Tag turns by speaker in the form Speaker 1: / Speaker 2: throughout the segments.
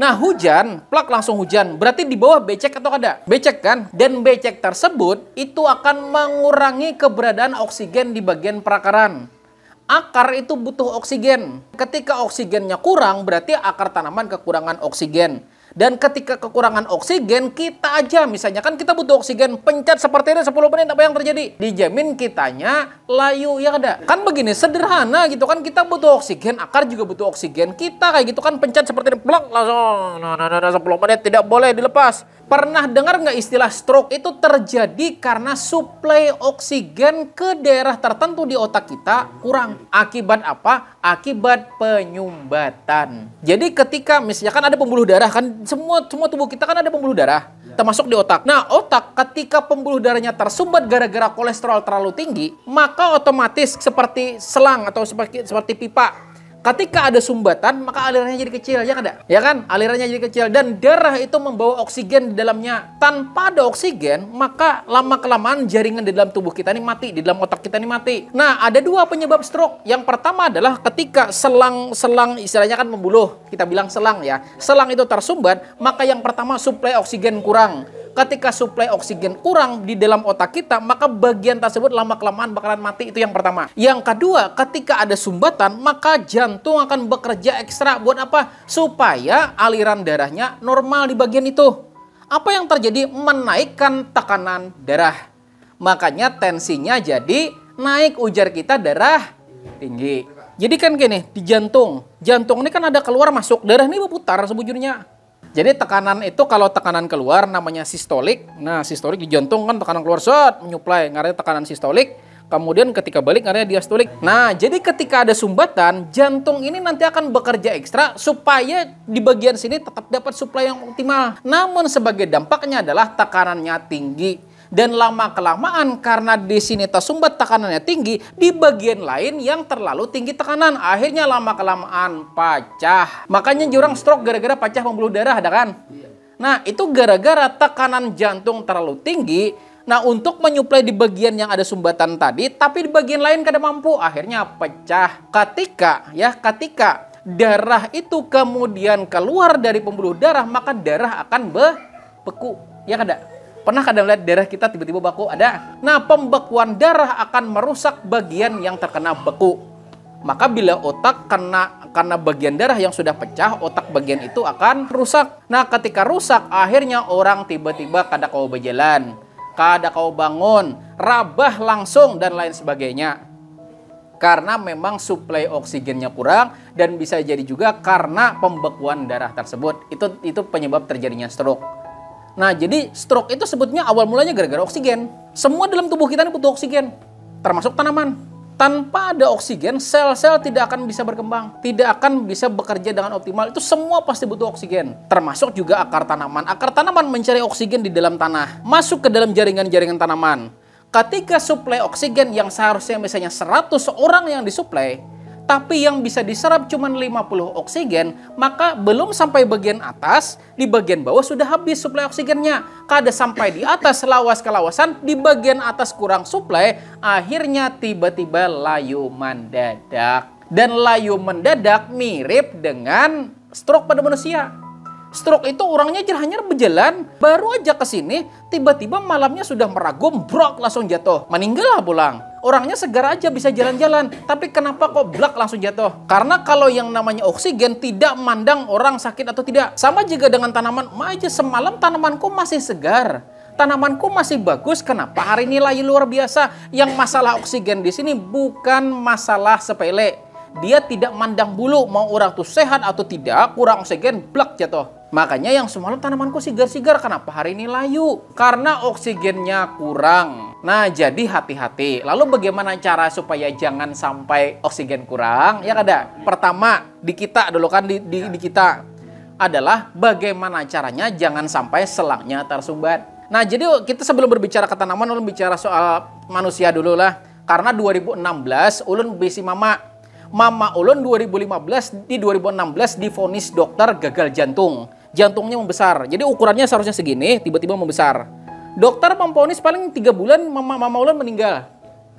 Speaker 1: Nah hujan, plak langsung hujan. Berarti di bawah becek atau kada? Becek kan? Dan becek tersebut itu akan mengurangi keberadaan oksigen di bagian perakaran. Akar itu butuh oksigen. Ketika oksigennya kurang, berarti akar tanaman kekurangan oksigen. Dan ketika kekurangan oksigen, kita aja misalnya kan kita butuh oksigen, pencet seperti ini 10 menit, apa yang terjadi? Dijamin kitanya layu, ya kada? Kan begini, sederhana gitu kan, kita butuh oksigen, akar juga butuh oksigen. Kita kayak gitu kan pencet seperti ini, plak, langsung 10 menit, tidak boleh dilepas. Pernah dengar nggak istilah stroke? Itu terjadi karena suplai oksigen ke daerah tertentu di otak kita kurang. Akibat apa? Akibat penyumbatan. Jadi ketika misalkan ada pembuluh darah, kan semua tubuh kita kan ada pembuluh darah, termasuk di otak. Nah, otak ketika pembuluh darahnya tersumbat gara-gara kolesterol terlalu tinggi, maka otomatis seperti selang atau seperti pipa. Ketika ada sumbatan, maka alirannya jadi kecil, ya kan? Ya kan? Alirannya jadi kecil dan darah itu membawa oksigen di dalamnya. Tanpa ada oksigen, maka lama-kelamaan jaringan di dalam tubuh kita ini mati, di dalam otak kita ini mati. Nah, ada dua penyebab stroke. Yang pertama adalah ketika selang istilahnya kan membuluh, kita bilang selang ya. Selang itu tersumbat, maka yang pertama suplai oksigen kurang. Ketika suplai oksigen kurang di dalam otak kita, maka bagian tersebut lama-kelamaan bakalan mati, itu yang pertama. Yang kedua, ketika ada sumbatan, maka jantung akan bekerja ekstra buat apa? Supaya aliran darahnya normal di bagian itu. Apa yang terjadi? Menaikkan tekanan darah. Makanya tensinya jadi naik, ujar kita darah tinggi. Jadi kan gini, di jantung ini kan ada keluar masuk, darah ini berputar sebujurnya. Jadi tekanan itu kalau tekanan keluar namanya sistolik. Nah, sistolik di jantung kan tekanan keluar menyuplai, ngarannya tekanan sistolik. Kemudian ketika balik ngarannya diastolik. Nah, jadi ketika ada sumbatan, jantung ini nanti akan bekerja ekstra supaya di bagian sini tetap dapat suplai yang optimal. Namun sebagai dampaknya adalah tekanannya tinggi. Dan lama-kelamaan karena di sini tersumbat tekanannya tinggi, di bagian lain yang terlalu tinggi tekanan. Akhirnya lama-kelamaan pecah. Makanya jurang stroke gara-gara pecah pembuluh darah, ada kan? Nah, itu gara-gara tekanan jantung terlalu tinggi. Nah, untuk menyuplai di bagian yang ada sumbatan tadi, tapi di bagian lain kada mampu, akhirnya pecah. Ketika darah itu kemudian keluar dari pembuluh darah, maka darah akan beku. Ya kada? Pernah kadang lihat darah kita tiba-tiba beku? Ada. Nah, pembekuan darah akan merusak bagian yang terkena beku. Maka bila otak karena bagian darah yang sudah pecah, otak bagian itu akan rusak. Nah, ketika rusak, akhirnya orang tiba-tiba kada kau berjalan, kada kau bangun, rabah langsung dan lain sebagainya. Karena memang suplai oksigennya kurang dan bisa jadi juga karena pembekuan darah tersebut. Itu penyebab terjadinya stroke. Nah, jadi stroke itu sebetulnya awal mulanya gara-gara oksigen. Semua dalam tubuh kita ini butuh oksigen, termasuk tanaman. Tanpa ada oksigen, sel-sel tidak akan bisa berkembang, tidak akan bisa bekerja dengan optimal. Itu semua pasti butuh oksigen, termasuk juga akar tanaman. Akar tanaman mencari oksigen di dalam tanah, masuk ke dalam jaringan-jaringan tanaman. Ketika suplai oksigen yang seharusnya misalnya 100 orang yang disuplai, tapi yang bisa diserap cuma 50 oksigen, maka belum sampai bagian atas, di bagian bawah sudah habis suplai oksigennya. Kada sampai di atas lawas kelawasan, di bagian atas kurang suplai, akhirnya tiba-tiba layu mendadak. Dan layu mendadak mirip dengan stroke pada manusia. Stroke itu orangnya hanya berjalan, baru aja ke sini, tiba-tiba malamnya sudah meragum, brok langsung jatuh. Meninggal lah pulang. Orangnya segar aja bisa jalan-jalan, tapi kenapa kok blak langsung jatuh? Karena kalau yang namanya oksigen tidak mandang orang sakit atau tidak. Sama juga dengan tanaman, aja semalam tanamanku masih segar. Tanamanku masih bagus, kenapa hari ini layu luar biasa? Yang masalah oksigen di sini bukan masalah sepele. Dia tidak mandang bulu mau orang tuh sehat atau tidak, kurang oksigen, blak jatuh. Makanya yang semalam tanamanku sigar-sigar, kenapa hari ini layu? Karena oksigennya kurang. Nah, jadi hati-hati. Lalu bagaimana cara supaya jangan sampai oksigen kurang? Ya kada? Pertama, di kita dulu kan, di kita adalah bagaimana caranya jangan sampai selangnya tersumbat. Nah, jadi kita sebelum berbicara ke tanaman, ulun bicara soal manusia dulu lah. Karena 2016, ulun bisi Mama ulun 2016 divonis dokter gagal jantung. Jantungnya membesar. Jadi ukurannya seharusnya segini, tiba-tiba membesar. Dokter memvonis paling 3 bulan mama ulun meninggal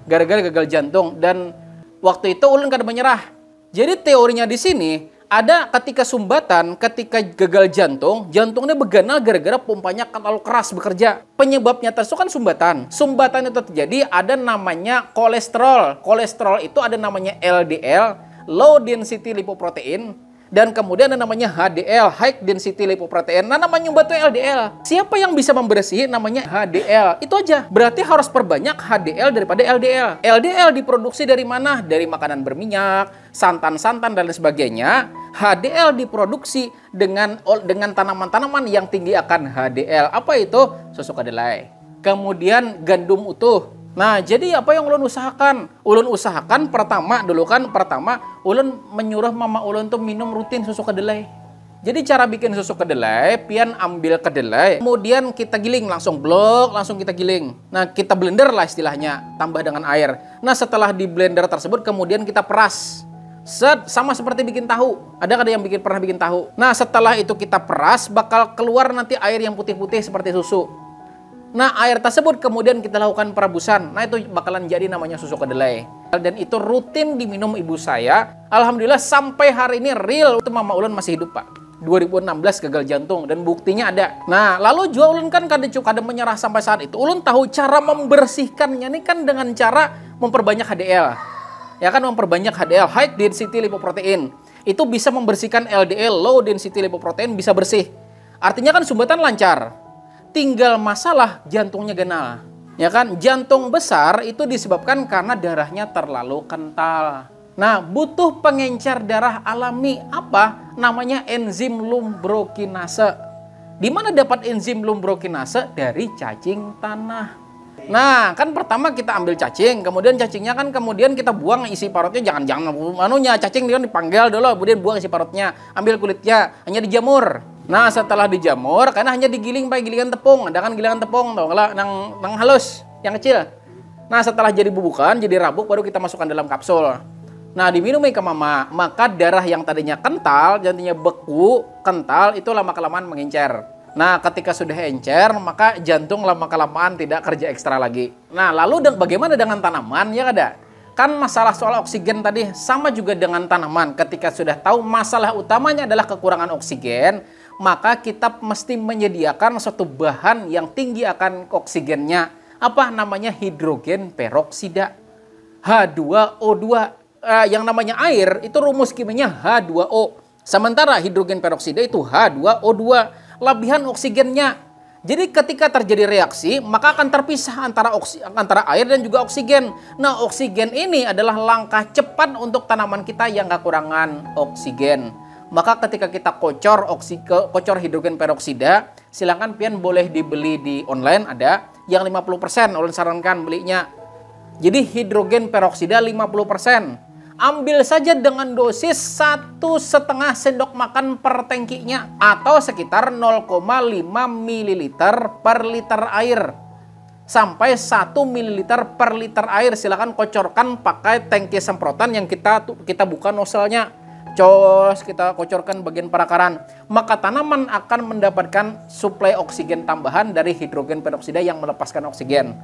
Speaker 1: gara-gara gagal jantung, dan waktu itu ulun kada menyerah. Jadi teorinya di sini Ada ketika sumbatan, ketika gagal jantung, jantungnya beganal gara-gara pompanya terlalu keras bekerja. Penyebabnya tersebut kan sumbatan. Sumbatan itu terjadi ada namanya kolesterol. Kolesterol itu ada namanya LDL, low density lipoprotein. Dan kemudian ada namanya HDL, high density lipoprotein. Nah, namanya nyumbat itu LDL. Siapa yang bisa membersihi namanya HDL? Itu aja. Berarti harus perbanyak HDL daripada LDL. LDL diproduksi dari mana? Dari makanan berminyak, santan-santan dan lain sebagainya. HDL diproduksi dengan tanaman-tanaman yang tinggi akan HDL. Apa itu? Susu kedelai. Kemudian gandum utuh. Nah, jadi apa yang ulun usahakan? Ulun usahakan pertama ulun menyuruh mama ulun tuh minum rutin susu kedelai. Jadi cara bikin susu kedelai, pian ambil kedelai, kemudian kita giling, langsung kita giling. Nah, kita blender lah istilahnya, tambah dengan air. Nah, setelah di blender tersebut kemudian kita peras. Sama seperti bikin tahu. Ada yang pernah bikin tahu? Nah, setelah itu kita peras, bakal keluar nanti air yang putih-putih seperti susu. Nah, air tersebut kemudian kita lakukan perebusan. Nah, itu bakalan jadi namanya susu kedelai. Dan itu rutin diminum ibu saya. Alhamdulillah sampai hari ini real. Itu mama ulun masih hidup, Pak. 2016 gagal jantung dan buktinya ada. Nah, lalu juga ulun kan kada menyerah sampai saat itu. Ulun tahu cara membersihkannya ini kan dengan cara memperbanyak HDL. Ya kan, memperbanyak HDL, high density lipoprotein. Itu bisa membersihkan LDL, low density lipoprotein, bisa bersih. Artinya kan sumbatan lancar. Tinggal masalah jantungnya ganal. Ya kan, jantung besar itu disebabkan karena darahnya terlalu kental. Nah, butuh pengencer darah alami apa? Namanya enzim lumbrokinase. Di mana dapat enzim lumbrokinase? Dari cacing tanah. Nah, kan pertama kita ambil cacing, kemudian cacingnya kan kemudian kita buang isi parutnya, jangan cacing dia dipanggil dulu, kemudian buang isi parutnya, ambil kulitnya, hanya dijamur. Nah, setelah dijamur, karena hanya digiling pakai gilingan tepung, ada kan gilingan tepung tuh, kalau nang halus, yang kecil. Nah, setelah jadi bubukan, jadi rabuk, baru kita masukkan dalam kapsul. Nah, diminumi ke mama, maka darah yang tadinya kental, jadinya beku, kental, itu lama-kelamaan mengencer. Nah, ketika sudah encer, maka jantung lama-kelamaan tidak kerja ekstra lagi. Nah, lalu bagaimana dengan tanaman? Ya ada. Kan masalah soal oksigen tadi sama juga dengan tanaman. Ketika sudah tahu masalah utamanya adalah kekurangan oksigen, maka kita mesti menyediakan suatu bahan yang tinggi akan oksigennya. Apa namanya? Hidrogen peroksida. H2O2. Yang namanya air itu rumus kimianya H2O. Sementara hidrogen peroksida itu H2O2. Lebihan oksigennya. Jadi ketika terjadi reaksi, maka akan terpisah antara air dan juga oksigen. Nah, oksigen ini adalah langkah cepat untuk tanaman kita yang kekurangan oksigen. Maka ketika kita kocor hidrogen peroksida, silakan pian boleh dibeli di online, ada yang 50%, ulun sarankan belinya. Jadi hidrogen peroksida 50%. Ambil saja dengan dosis 1,5 sendok makan per tangkinya atau sekitar 0,5 ml per liter air. Sampai 1 ml per liter air, silakan kocorkan pakai tangki semprotan yang kita buka nozzle-nya. Kita kocorkan bagian perakaran. Maka tanaman akan mendapatkan suplai oksigen tambahan dari hidrogen peroksida yang melepaskan oksigen.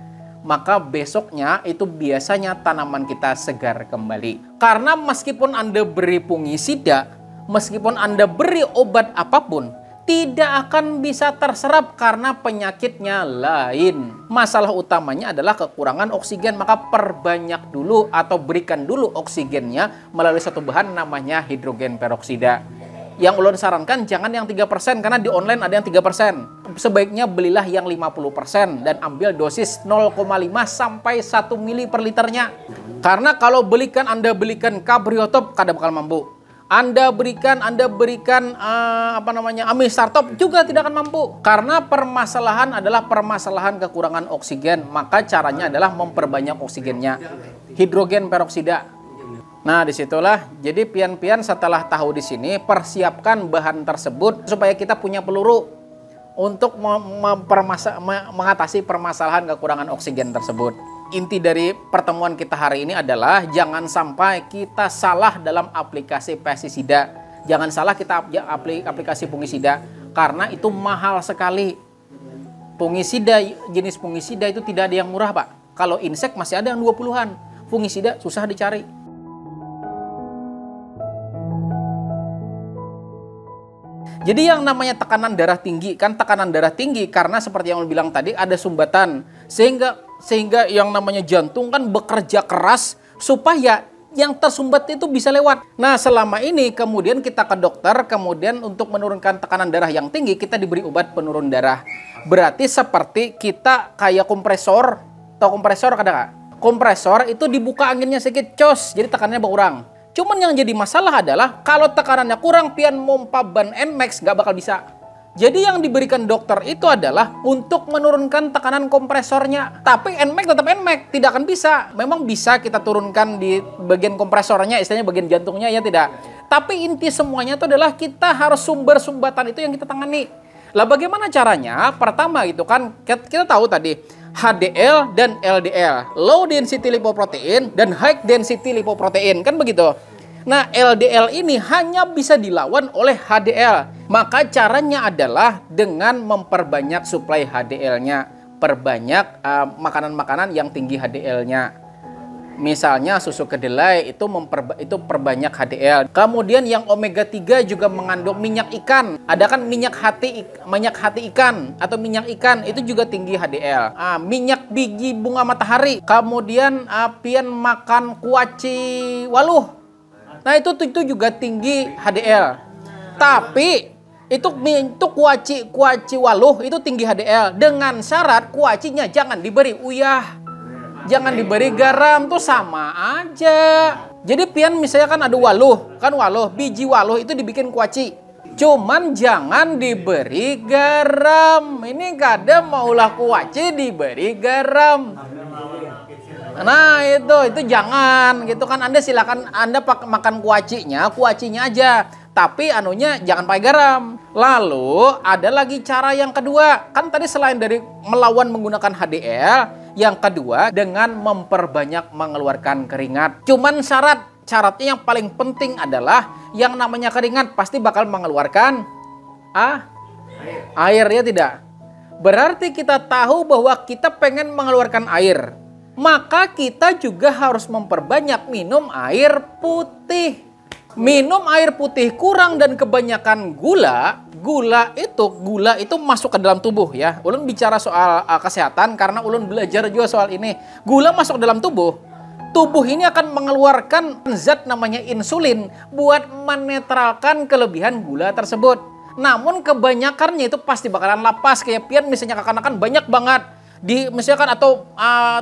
Speaker 1: Maka besoknya itu biasanya tanaman kita segar kembali. Karena meskipun Anda beri fungisida, meskipun Anda beri obat apapun, tidak akan bisa terserap karena penyakitnya lain. Masalah utamanya adalah kekurangan oksigen, maka perbanyak dulu atau berikan dulu oksigennya melalui satu bahan namanya hidrogen peroksida. Yang ulun sarankan jangan yang 3% karena di online ada yang 3%. Sebaiknya belilah yang 50% dan ambil dosis 0,5 sampai 1 mili per liternya. Karena kalau Anda belikan kabriotop kada bakal mampu. Anda berikan amisartop juga tidak akan mampu. Karena permasalahan adalah permasalahan kekurangan oksigen, maka caranya adalah memperbanyak oksigennya. Hidrogen peroksida. Nah, disitulah. Jadi pian-pian setelah tahu di sini, persiapkan bahan tersebut supaya kita punya peluru untuk mengatasi permasalahan kekurangan oksigen tersebut. Inti dari pertemuan kita hari ini adalah jangan sampai kita salah dalam aplikasi pestisida. Jangan salah kita aplikasi fungisida karena itu mahal sekali. Jenis fungisida itu tidak ada yang murah, Pak. Kalau insek masih ada yang 20-an. Fungisida susah dicari. Jadi yang namanya tekanan darah tinggi, kan tekanan darah tinggi karena seperti yang bilang tadi ada sumbatan. Sehingga yang namanya jantung kan bekerja keras supaya yang tersumbat itu bisa lewat. Nah, selama ini kemudian kita ke dokter, kemudian untuk menurunkan tekanan darah yang tinggi, kita diberi obat penurun darah. Berarti seperti kita kayak kompresor, atau kompresor kadang-kadang. Kompresor itu dibuka anginnya sedikit, cos, jadi tekanannya berkurang. Cuman yang jadi masalah adalah kalau tekanannya kurang, pian mompa ban Nmax nggak bakal bisa. Jadi yang diberikan dokter itu adalah untuk menurunkan tekanan kompresornya. Tapi Nmax tetap Nmax, tidak akan bisa. Memang bisa kita turunkan di bagian kompresornya, istilahnya bagian jantungnya ya tidak. Tapi inti semuanya itu adalah kita harus sumber sumbatan itu yang kita tangani. Lah bagaimana caranya? Pertama gitu kan, kita tahu tadi HDL dan LDL, low density lipoprotein dan high density lipoprotein, kan begitu. Nah, LDL ini hanya bisa dilawan oleh HDL. Maka caranya adalah dengan memperbanyak suplai HDL-nya. Perbanyak makanan-makanan yang tinggi HDL-nya. Misalnya susu kedelai itu perbanyak HDL. Kemudian yang omega 3 juga mengandung minyak ikan. Ada kan minyak hati ikan atau minyak ikan itu juga tinggi HDL. Minyak biji bunga matahari. Kemudian pian makan kuaci waluh. Nah itu juga tinggi HDL. Tapi itu kuaci waluh itu tinggi HDL dengan syarat kuacinya jangan diberi uyah. Jangan diberi garam, tuh sama aja. Jadi pian misalnya kan ada waluh, biji waluh itu dibikin kuaci. Cuman jangan diberi garam. Ini kadang maulah kuaci diberi garam. Nah itu jangan gitu kan. Anda silakan Anda makan kuacinya aja. Tapi anunya jangan pakai garam. Lalu ada lagi cara yang kedua. Kan tadi selain dari melawan menggunakan HDL, yang kedua dengan memperbanyak mengeluarkan keringat. Cuman syaratnya yang paling penting adalah yang namanya keringat pasti bakal mengeluarkan air ya tidak. Berarti kita tahu bahwa kita pengen mengeluarkan air. Maka kita juga harus memperbanyak minum air putih. Minum air putih kurang dan kebanyakan gula itu masuk ke dalam tubuh ya. Ulun bicara soal kesehatan karena ulun belajar juga soal ini. Gula masuk ke dalam tubuh. Tubuh ini akan mengeluarkan zat namanya insulin buat menetralkan kelebihan gula tersebut. Namun kebanyakannya itu pasti bakalan lapas kayak pian misalnya kekanakan banyak banget misalkan atau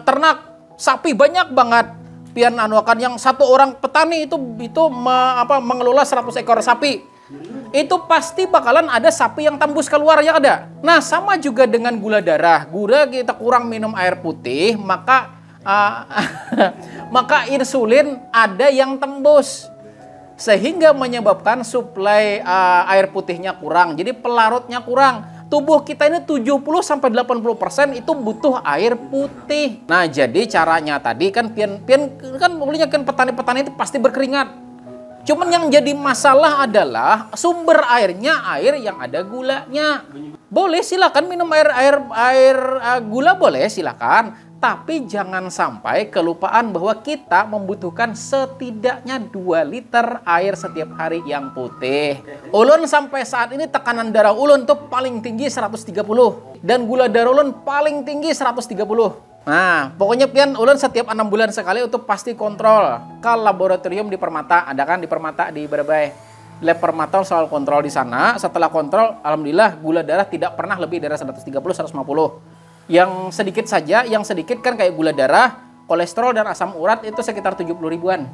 Speaker 1: ternak sapi banyak banget. Pian anuakan yang satu orang petani itu mengelola 100 ekor sapi. Itu pasti bakalan ada sapi yang tembus keluar ya ada. Nah, sama juga dengan gula darah. Gula kita kurang minum air putih, maka maka insulin ada yang tembus. Sehingga menyebabkan suplai air putihnya kurang. Jadi pelarutnya kurang. Tubuh kita ini 70-80% itu butuh air putih. Nah, jadi caranya tadi kan pian kan mulanya kan petani-petani itu pasti berkeringat. Cuman yang jadi masalah adalah sumber airnya air yang ada gulanya. Boleh silakan minum air gula boleh silakan. Tapi jangan sampai kelupaan bahwa kita membutuhkan setidaknya 2 liter air setiap hari yang putih. Ulun sampai saat ini tekanan darah ulun tuh paling tinggi 130. Dan gula darah ulun paling tinggi 130. Nah, pokoknya pian ulun setiap 6 bulan sekali untuk pasti kontrol ke laboratorium di Permata. Ada kan di Permata di Brebes. Lab Permata soal kontrol di sana. Setelah kontrol, alhamdulillah gula darah tidak pernah lebih dari 130-150. Yang sedikit kan kayak gula darah, kolesterol dan asam urat itu sekitar 70 ribuan.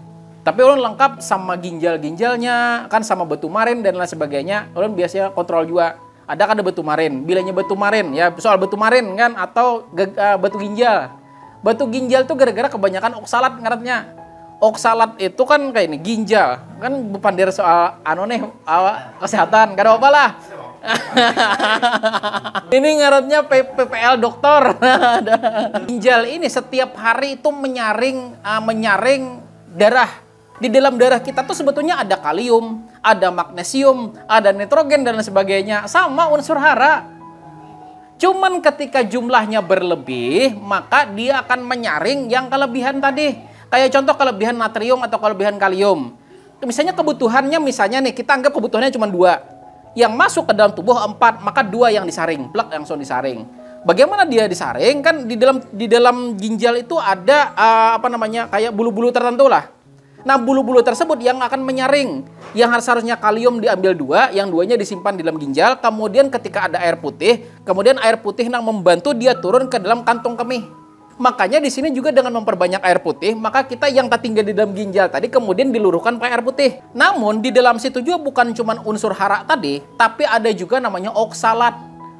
Speaker 1: Tapi ulun lengkap sama ginjalnya, kan sama batu marin dan lain sebagainya. Ulun biasanya kontrol juga. Ada kan ada batu marin, bilangnya batu marin ya, soal batu marin kan atau batu ginjal. Batu ginjal tuh gara-gara kebanyakan oksalat ngarannya. Oksalat itu kan kayak ini ginjal. Kan bukan dari soal kesehatan, gak ada apa lah. Ini ngarannya PPL dokter. Ginjal ini setiap hari itu menyaring darah. Di dalam darah kita tuh sebetulnya ada kalium, ada magnesium, ada nitrogen dan lain sebagainya, sama unsur hara. Cuman ketika jumlahnya berlebih, maka dia akan menyaring yang kelebihan tadi. Kayak contoh kelebihan natrium atau kelebihan kalium. Misalnya kebutuhannya nih kita anggap kebutuhannya cuma 2. Yang masuk ke dalam tubuh 4, maka 2 yang disaring, plak langsung disaring. Bagaimana dia disaring? Kan di dalam ginjal itu ada kayak bulu-bulu tertentu lah. Nah, bulu-bulu tersebut yang akan menyaring. Yang seharusnya kalium diambil 2, yang 2-nya disimpan di dalam ginjal. Kemudian ketika ada air putih, kemudian air putih yang membantu dia turun ke dalam kantung kemih. Makanya di sini juga dengan memperbanyak air putih, maka kita yang tertinggal di dalam ginjal tadi kemudian diluruhkan pakai air putih. Namun di dalam situ juga bukan cuma unsur hara tadi, tapi ada juga namanya oksalat.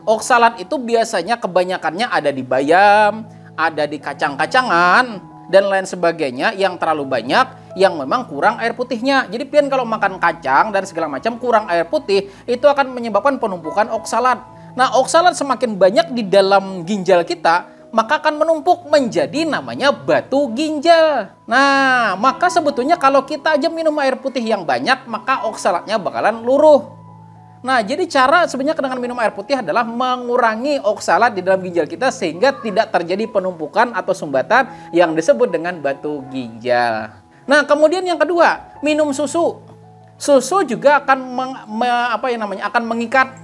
Speaker 1: Oksalat itu biasanya kebanyakannya ada di bayam, ada di kacang-kacangan, dan lain sebagainya yang terlalu banyak, yang memang kurang air putihnya. Jadi pian kalau makan kacang dan segala macam kurang air putih, itu akan menyebabkan penumpukan oksalat. Nah, oksalat semakin banyak di dalam ginjal kita, maka akan menumpuk menjadi namanya batu ginjal. Nah, maka sebetulnya kalau kita aja minum air putih yang banyak, maka oksalatnya bakalan luruh. Nah, jadi cara sebenarnya dengan minum air putih adalah mengurangi oksalat di dalam ginjal kita sehingga tidak terjadi penumpukan atau sumbatan yang disebut dengan batu ginjal. Nah, kemudian yang kedua, minum susu. Susu juga akan akan mengikat.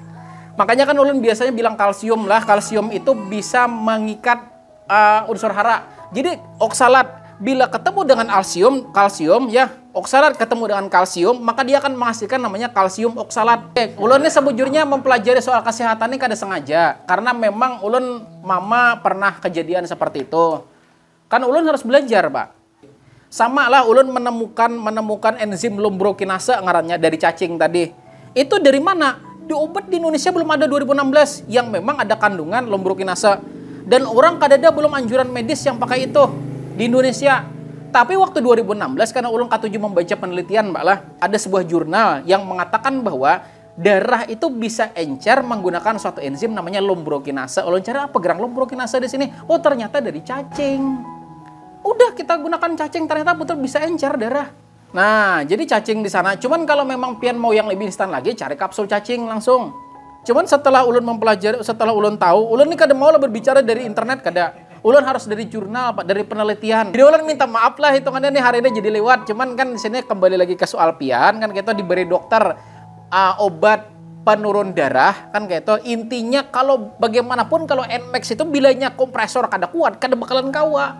Speaker 1: Makanya kan ulun biasanya bilang kalsium lah. Kalsium itu bisa mengikat unsur hara. Jadi oksalat bila ketemu dengan kalsium ya, oksalat ketemu dengan kalsium, maka dia akan menghasilkan namanya kalsium oksalat. Ulun ini sebujurnya mempelajari soal kesehatan ini kada sengaja, karena memang ulun mama pernah kejadian seperti itu. Kan ulun harus belajar, Pak. Sama lah ulun menemukan enzim lumbrokinase ngarannya dari cacing tadi. Itu dari mana? Di obat di Indonesia belum ada 2016 yang memang ada kandungan lumbrokinase. Dan orang kadada belum anjuran medis yang pakai itu di Indonesia. Tapi waktu 2016 karena ulun katuju membaca penelitian, Mbak lah, ada sebuah jurnal yang mengatakan bahwa darah itu bisa encer menggunakan suatu enzim namanya lumbrokinase. Ulun cari apa gerang lumbrokinase di sini? Oh, ternyata dari cacing. Udah kita gunakan cacing, ternyata betul bisa encer darah. Nah, jadi cacing di sana. Cuman kalau memang pian mau yang lebih instan lagi, cari kapsul cacing langsung. Cuman setelah ulun mempelajari, setelah ulun tahu, ulun ini kada mau lah berbicara dari internet, kada. Ulun harus dari jurnal, Pak, dari penelitian. Jadi ulun minta maaf lah hitungannya nih hari ini jadi lewat. Cuman kan di sini kembali lagi ke soal pian, kan kita diberi dokter obat penurun darah, kan kayak itu. Intinya kalau bagaimanapun kalau Nmax itu bilanya kompresor kada kuat, kada bakalan kawa.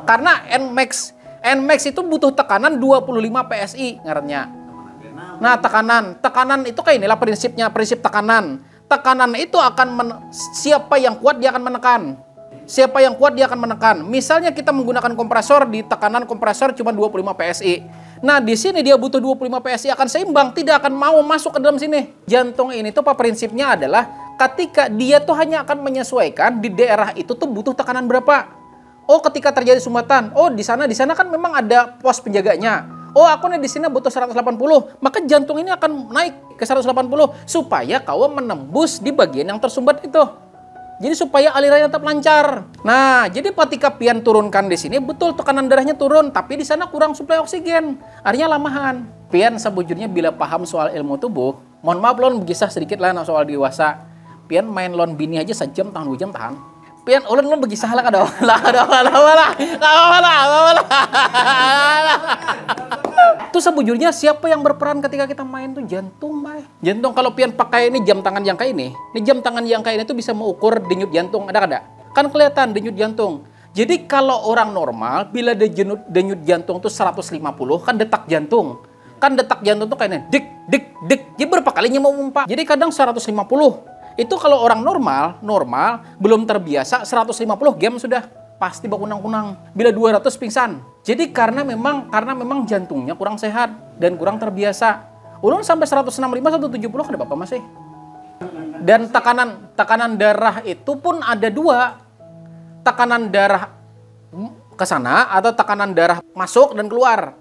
Speaker 1: Karena Nmax itu butuh tekanan 25 PSI ngarannya. Nah, tekanan itu kayak inilah prinsip tekanan. Tekanan itu akan siapa yang kuat dia akan menekan. Siapa yang kuat dia akan menekan. Misalnya kita menggunakan kompresor, di tekanan kompresor cuma 25 PSI. Nah, di sini dia butuh 25 PSI akan seimbang, tidak akan mau masuk ke dalam sini. Jantung ini tuh prinsipnya adalah ketika dia tuh hanya akan menyesuaikan di daerah itu tuh butuh tekanan berapa. Oh, ketika terjadi sumbatan, oh di sana kan memang ada pos penjaganya. Oh, aku nih di sini butuh 180, maka jantung ini akan naik ke 180 supaya kau menembus di bagian yang tersumbat itu. Jadi supaya alirannya tetap lancar. Nah, jadi ketika pian turunkan di sini betul tekanan darahnya turun, tapi di sana kurang suplai oksigen. Artinya lamahan. Pian sebujurnya bila paham soal ilmu tubuh, mohon maaf lon begisah sedikit lah soal dewasa. Pian main lon bini aja sejam tahan 2 jam tahan. Pian ulun lu begisah lah kada lah. Itu sebujurnya siapa yang berperan ketika kita main tuh jantung, Bay. Jantung kalau pian pakai ini jam tangan yang kayak ini jam tangan yang kayak ini tuh bisa mengukur denyut jantung, ada kada? Kan kelihatan denyut jantung. Jadi kalau orang normal bila denyut jantung tuh 150 kan detak jantung. Kan detak jantung tuh kayaknya dik dik dik. Jadi berapa kalinya mau mumpa. Jadi kadang 150. Itu kalau orang normal belum terbiasa 150 game sudah pasti bakunang-kunang. Bila 200 pingsan. Jadi karena memang jantungnya kurang sehat dan kurang terbiasa. Ulun sampai 165 170 ada apa masih. Dan tekanan darah itu pun ada 2. Tekanan darah ke sana atau tekanan darah masuk dan keluar.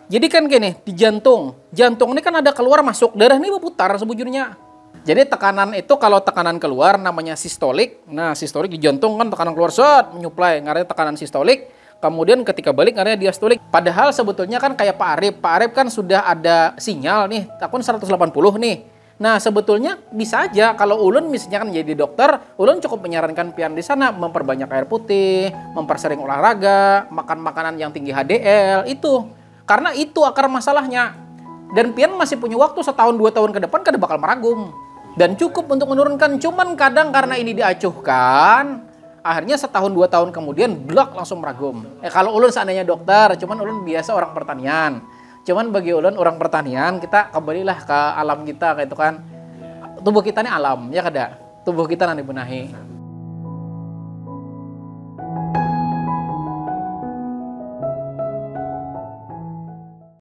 Speaker 1: Jadi kan gini, di jantung ini kan ada keluar masuk, darah ini berputar sebujurnya. Jadi tekanan itu kalau tekanan keluar namanya sistolik. Nah, sistolik di jantung kan tekanan keluar menyuplai, ngarannya tekanan sistolik. Kemudian ketika balik ngarannya diastolik. Padahal sebetulnya kan kayak Pak Arif kan sudah ada sinyal nih, takun 180 nih. Nah, sebetulnya bisa aja kalau ulun misalnya kan jadi dokter, ulun cukup menyarankan pian di sana memperbanyak air putih, mempersering olahraga, makan makanan yang tinggi HDL itu. Karena itu akar masalahnya. Dan pian masih punya waktu setahun 2 tahun ke depan kada bakal meragum. Dan cukup untuk menurunkan, cuman kadang karena ini diacuhkan, akhirnya setahun 2 tahun kemudian blok langsung meragum. Kalau ulun seandainya dokter, cuman ulun biasa orang pertanian. Cuman bagi ulun orang pertanian, kita kembalilah ke alam kita kayak itu kan. Tubuh kita ini alam, ya kada? Tubuh kita nanti benahi.